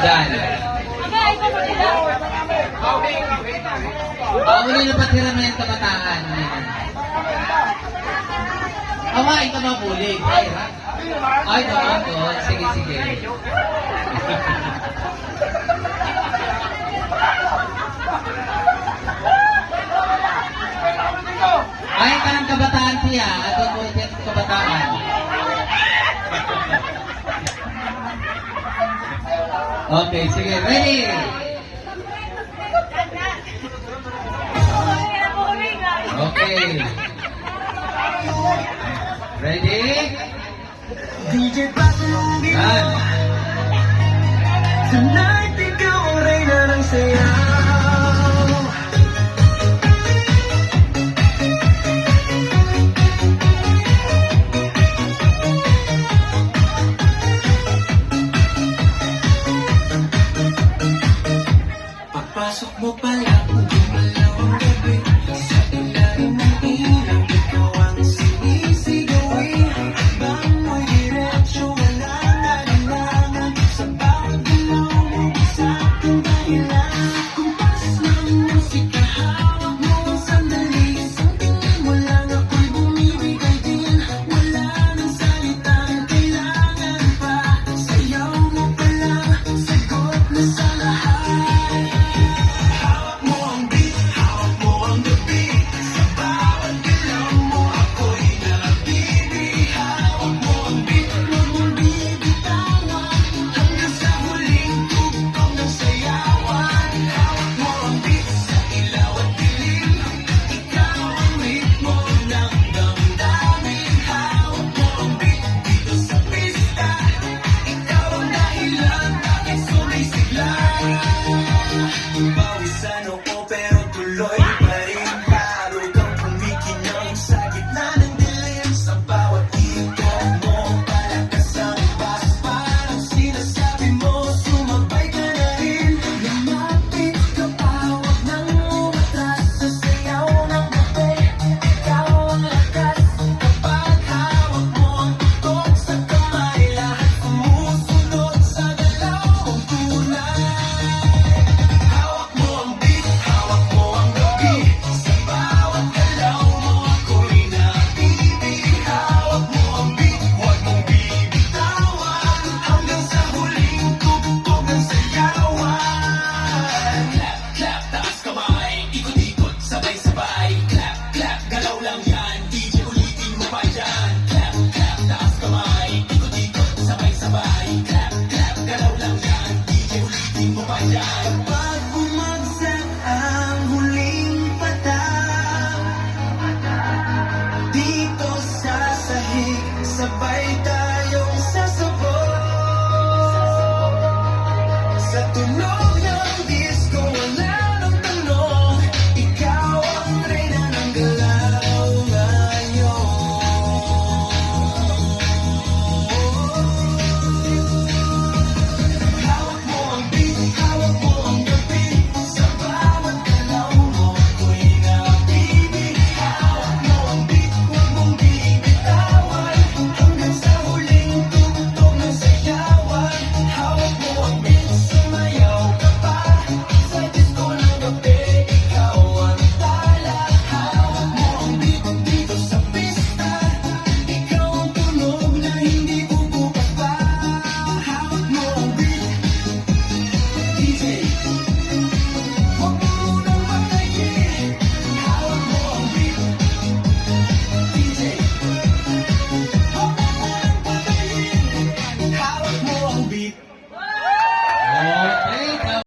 Dyan. Uli na patiramento kabataan. Awa, ito na bulig. Ay, naman to. Sige, sige. Ay, ka ng kabataan siya. Ato po siya kabataan. Okay, sige. Ready? Okay. Ready? Yan. Tonight, ikaw ang reyna ng sayaw. Pagpasok mo pa lang, gumalaw ang gabi. Sa ilalim ng ilaw, ikaw ang sinisigawi. Bang mo'y diretso, walang alinlangan. Sa bawat galaw mo, isa kang dahilan. Kumpas ng musika, hawak mo ang sandali. Sa tingin mo lang ako'y bumibigay din. Wala nang salitang kailangan pa. Sayaw mo pa lang, sagot na sa lahat. Bawisan ako pero tuloy pa rin. Lalo kang kumikinang sa gitna ng dilim. Sa bawat ikot mo, palakas ang bas. Parang sinasabi mo, sumabay ka na rin. Lumapit ka pa, huwag nang umatras. Sa sayaw ng gabi, ikaw ang lakas. Kapag hawak mo ang tutok sa kamay, lahat sumusunod sa galaw kong tunay. Yeah.